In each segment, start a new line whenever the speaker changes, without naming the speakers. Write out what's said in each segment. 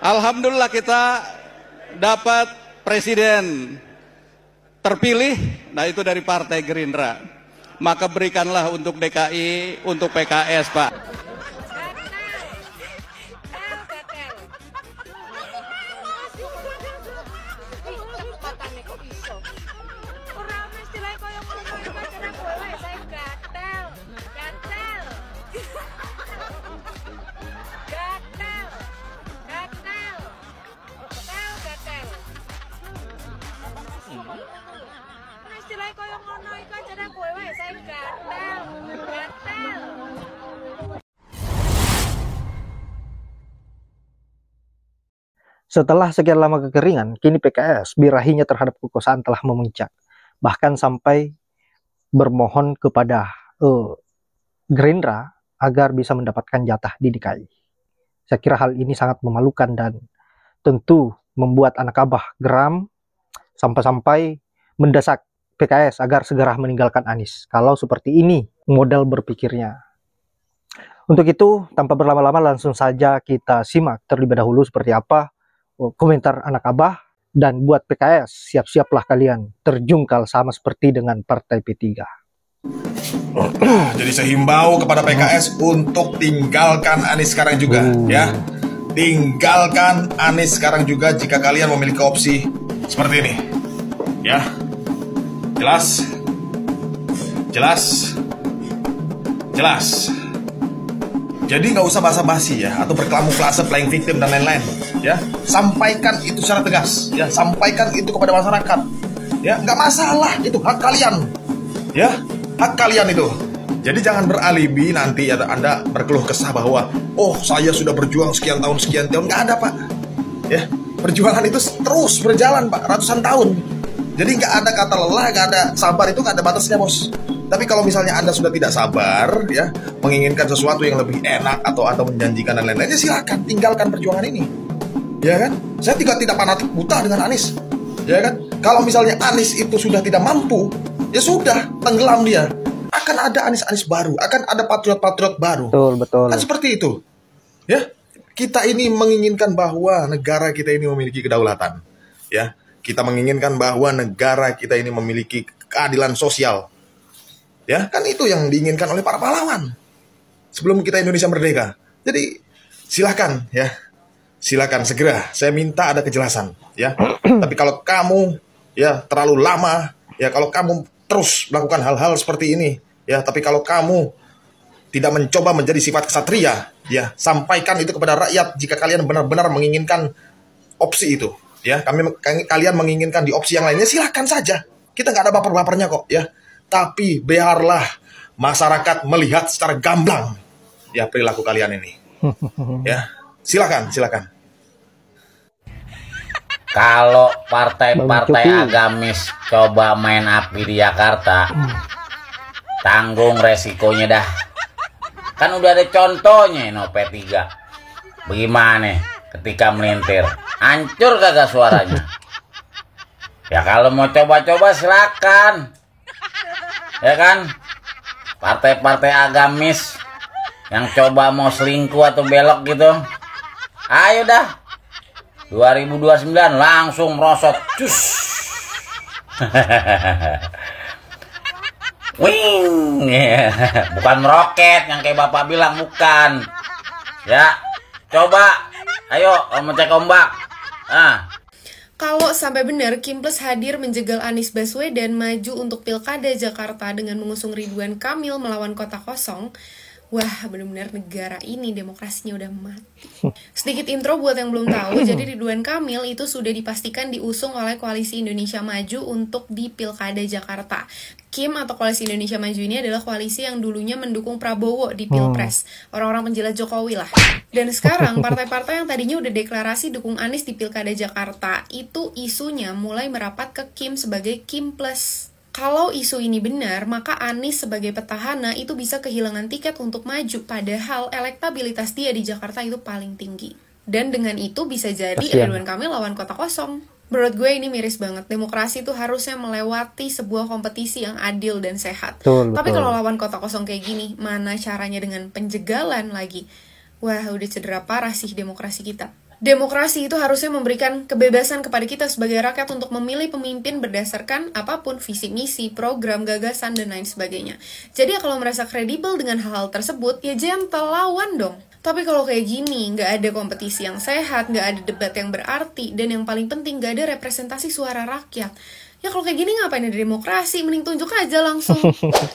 Alhamdulillah kita dapat presiden terpilih, nah itu dari Partai Gerindra. Maka berikanlah untuk DKI, untuk PKS, Pak.
Setelah sekian lama kekeringan, kini PKS birahinya terhadap kekuasaan telah memuncak. Bahkan sampai bermohon kepada Gerindra agar bisa mendapatkan jatah di DKI. Saya kira hal ini sangat memalukan dan tentu membuat anak Abah geram sampai-sampai mendesak PKS agar segera meninggalkan Anies. Kalau seperti ini model berpikirnya. Untuk itu, tanpa berlama-lama langsung saja kita simak terlebih dahulu seperti apa komentar anak Abah. Dan buat PKS, siap-siaplah kalian terjungkal sama seperti dengan Partai P3.
Jadi saya himbau kepada PKS untuk tinggalkan Anies sekarang juga, ya. Tinggalkan Anies sekarang juga jika kalian memiliki opsi seperti ini, ya. Jelas, jelas, jelas. Jadi nggak usah basa-basi ya, atau berkamuflase playing victim dan lain-lain, ya. Sampaikan itu secara tegas, ya. Sampaikan itu kepada masyarakat, ya. Nggak masalah, itu hak kalian, ya. Hak kalian itu. Jadi jangan beralibi nanti ya, Anda berkeluh kesah bahwa oh saya sudah berjuang sekian tahun. Nggak ada, Pak, ya. Perjuangan itu terus berjalan, Pak, ratusan tahun. Jadi nggak ada kata lelah, nggak ada sabar, itu nggak ada batasnya, bos. Tapi kalau misalnya Anda sudah tidak sabar, ya, menginginkan sesuatu yang lebih enak atau menjanjikan dan lain-lainnya, silakan tinggalkan perjuangan ini, ya kan? Saya tidak fanatik buta dengan Anies, ya kan? Kalau misalnya Anies itu sudah tidak mampu, ya sudah, tenggelam dia. Akan ada Anies baru, akan ada patriot-patriot baru.
Betul.
Kan seperti itu, ya. Kita ini menginginkan bahwa negara kita ini memiliki kedaulatan, ya. Kita menginginkan bahwa negara kita ini memiliki keadilan sosial. Ya, kan itu yang diinginkan oleh para pahlawan sebelum kita Indonesia merdeka. Jadi silakan, ya. Silakan segera. Saya minta ada kejelasan, ya. Tapi kalau kamu ya terlalu lama, ya, kalau kamu terus melakukan hal-hal seperti ini, ya, tapi kalau kamu tidak mencoba menjadi sifat kesatria, ya, sampaikan itu kepada rakyat jika kalian benar-benar menginginkan opsi itu, ya. Kalian menginginkan di opsi yang lainnya, silakan saja. Kita nggak ada baper-bapernya kok, ya. Tapi biarlah masyarakat melihat secara gamblang, ya, perilaku kalian ini. Ya, silakan.
Kalau partai-partai agamis coba main api di Jakarta, tanggung resikonya dah. Kan udah ada contohnya no P3. Bagaimana ketika melintir? Hancur kagak suaranya? Ya kalau mau coba-coba silakan. Ya kan, partai-partai agamis yang coba mau selingkuh atau belok gitu, ayo dah 2029 langsung merosot, cus. Wing, bukan meroket yang kayak bapak bilang, bukan. Ya, coba, ayo ngecek ombak.
Kalau sampai benar Kim Plus hadir menjegal Anies Baswedan maju untuk Pilkada Jakarta dengan mengusung Ridwan Kamil melawan kota kosong, wah benar-benar negara ini demokrasinya udah mati. Sedikit intro buat yang belum tahu, jadi Ridwan Kamil itu sudah dipastikan diusung oleh Koalisi Indonesia Maju untuk di Pilkada Jakarta. Kim atau Koalisi Indonesia Maju ini adalah koalisi yang dulunya mendukung Prabowo di Pilpres, orang-orang penjilat Jokowi lah. Dan sekarang partai-partai yang tadinya udah deklarasi dukung Anies di Pilkada Jakarta, itu isunya mulai merapat ke Kim sebagai Kim Plus. Kalau isu ini benar, maka Anies sebagai petahana itu bisa kehilangan tiket untuk maju, padahal elektabilitas dia di Jakarta itu paling tinggi. Dan dengan itu bisa jadi Ridwan Kamil lawan kota kosong. Menurut gue ini miris banget. Demokrasi itu harusnya melewati sebuah kompetisi yang adil dan sehat. Tapi kalau lawan kota kosong kayak gini, mana caranya dengan penjegalan lagi? Wah, udah cedera parah sih demokrasi kita. Demokrasi itu harusnya memberikan kebebasan kepada kita sebagai rakyat untuk memilih pemimpin berdasarkan apapun visi misi, program, gagasan, dan lain sebagainya. Jadi kalau merasa kredibel dengan hal-hal tersebut, ya gentle, lawan dong. Tapi kalau kayak gini, nggak ada kompetisi yang sehat, nggak ada debat yang berarti, dan yang paling penting nggak ada representasi suara rakyat. Ya kalau kayak gini ngapain ada demokrasi? Mending tunjuk aja langsung.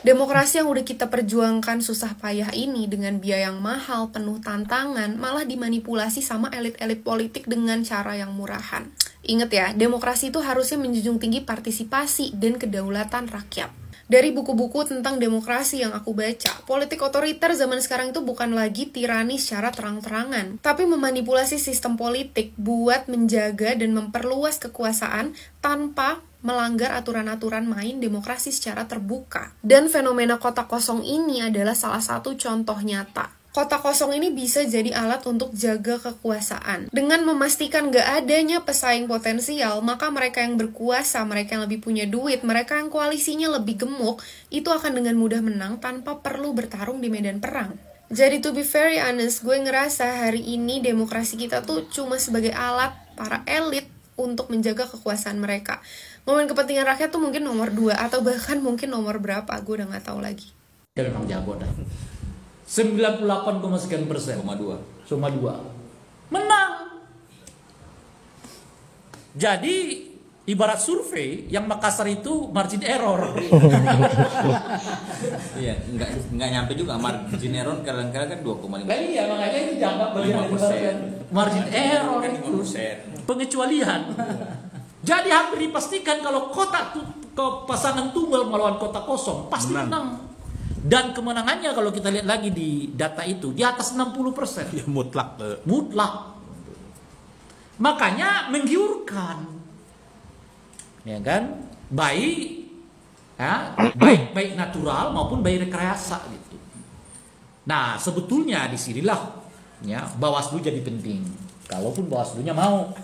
Demokrasi yang udah kita perjuangkan susah payah ini dengan biaya yang mahal, penuh tantangan, malah dimanipulasi sama elit-elit politik dengan cara yang murahan. Ingat ya, demokrasi itu harusnya menjunjung tinggi partisipasi dan kedaulatan rakyat. Dari buku-buku tentang demokrasi yang aku baca, politik otoriter zaman sekarang itu bukan lagi tirani secara terang-terangan, tapi memanipulasi sistem politik buat menjaga dan memperluas kekuasaan tanpa melanggar aturan-aturan main demokrasi secara terbuka. Dan fenomena kotak kosong ini adalah salah satu contoh nyata. Kotak kosong ini bisa jadi alat untuk jaga kekuasaan. Dengan memastikan gak adanya pesaing potensial, maka mereka yang berkuasa, mereka yang lebih punya duit, mereka yang koalisinya lebih gemuk, itu akan dengan mudah menang tanpa perlu bertarung di medan perang. Jadi to be very honest, gue ngerasa hari ini demokrasi kita tuh cuma sebagai alat para elit untuk menjaga kekuasaan mereka. Ngomongin kepentingan rakyat tuh mungkin nomor 2 atau bahkan mungkin nomor berapa, gue udah gak tahu lagi.
Dia memang jago dah. 98, sekian persen. 2,2 menang. Jadi ibarat survei yang Makassar itu margin error.
Iya, enggak nyampe juga margin error, kadang-kadang kan 2,5.
Nah, iya, makanya itu dianggap bagian margin error itu pengecualian. Jadi hampir dipastikan kalau pasangan tunggal melawan kotak kosong pasti menang. Dan kemenangannya kalau kita lihat lagi di data itu di atas 60%.
Ya, mutlak.
Mutlak. Makanya menggiurkan. Ya kan? Baik baik natural maupun baik rekayasa gitu. Nah, sebetulnya disinilah ya Bawaslu jadi penting. Kalaupun Bawaslunya mau.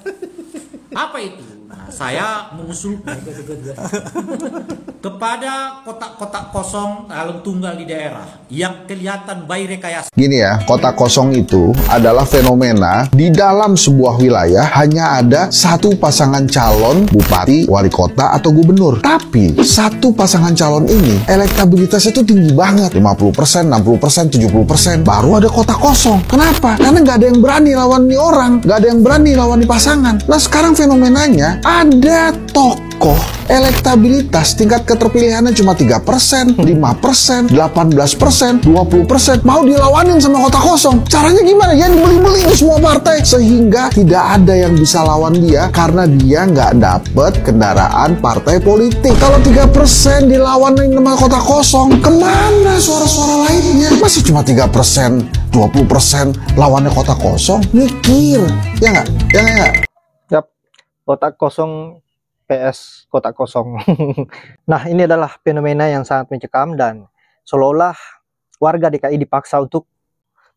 Apa itu? Nah, saya mengusulkan kepada kotak-kotak kosong calon tunggal di daerah yang kelihatan baik rekayasa.
Gini ya, kotak kosong itu adalah fenomena di dalam sebuah wilayah hanya ada satu pasangan calon bupati, wali kota, atau gubernur. Tapi satu pasangan calon ini elektabilitasnya itu tinggi banget, 50%, 60%, 70%. Baru ada kotak kosong. Kenapa? Karena nggak ada yang berani lawan nih orang, nggak ada yang berani lawan nih pasangan. Nah sekarang fenomenanya ada tokoh elektabilitas tingkat keterpilihannya cuma 3%, 5%, 18%, 20%, mau dilawanin sama kotak kosong. Caranya gimana? Ya dibeli-beli di semua partai sehingga tidak ada yang bisa lawan dia karena dia nggak dapet kendaraan partai politik. Kalau 3% dilawanin sama kotak kosong, kemana suara-suara lainnya? Masih cuma 3%, 20% lawannya kotak kosong. Mikir, ya nggak? Ya nggak?
Yap, kotak kosong PS kotak kosong. Nah, ini adalah fenomena yang sangat mencekam dan seolah-olah warga DKI dipaksa untuk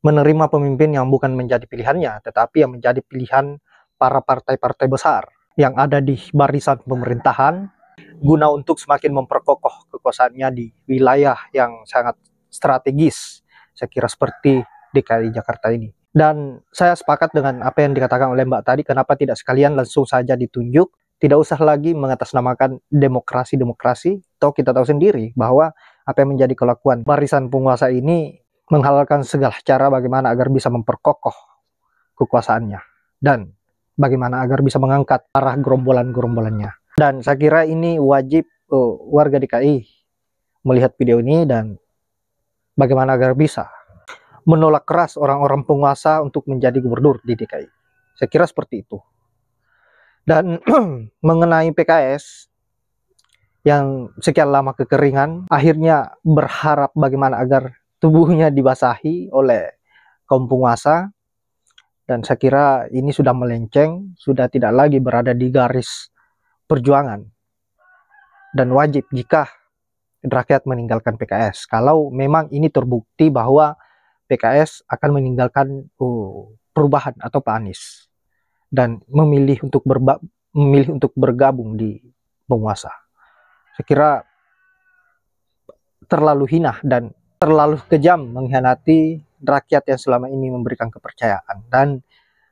menerima pemimpin yang bukan menjadi pilihannya, tetapi yang menjadi pilihan para partai-partai besar yang ada di barisan pemerintahan guna untuk semakin memperkokoh kekuasaannya di wilayah yang sangat strategis, saya kira seperti DKI Jakarta ini. Dan saya sepakat dengan apa yang dikatakan oleh Mbak tadi, kenapa tidak sekalian langsung saja ditunjuk. Tidak usah lagi mengatasnamakan demokrasi-demokrasi, toh kita tahu sendiri bahwa apa yang menjadi kelakuan barisan penguasa ini menghalalkan segala cara bagaimana agar bisa memperkokoh kekuasaannya dan bagaimana agar bisa mengangkat arah gerombolan-gerombolannya. Dan saya kira ini wajib warga DKI melihat video ini dan bagaimana agar bisa menolak keras orang-orang penguasa untuk menjadi gubernur di DKI. Saya kira seperti itu. Dan mengenai PKS yang sekian lama kekeringan, akhirnya berharap bagaimana agar tubuhnya dibasahi oleh kaum penguasa. Dan saya kira ini sudah melenceng, sudah tidak lagi berada di garis perjuangan. Dan wajib jika rakyat meninggalkan PKS. Kalau memang ini terbukti bahwa PKS akan meninggalkan perubahan atau Pak Anies. Dan memilih untuk bergabung di penguasa. Saya kira terlalu hina dan terlalu kejam mengkhianati rakyat yang selama ini memberikan kepercayaan. Dan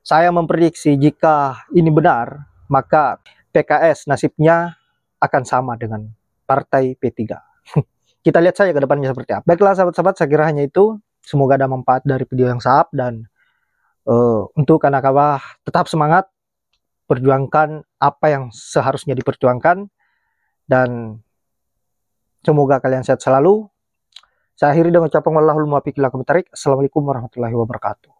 Saya memprediksi jika ini benar, maka PKS nasibnya akan sama dengan partai P3. Kita lihat saja ke depannya seperti apa. Baiklah sahabat-sahabat, saya kira hanya itu. Semoga ada manfaat dari video yang sahab, dan untuk anak abah tetap semangat, perjuangkan apa yang seharusnya diperjuangkan, dan semoga kalian sehat selalu. Saya akhiri dengan ucapan wallahul muwaffiq ila aqwamit thoriq. Assalamualaikum warahmatullahi wabarakatuh.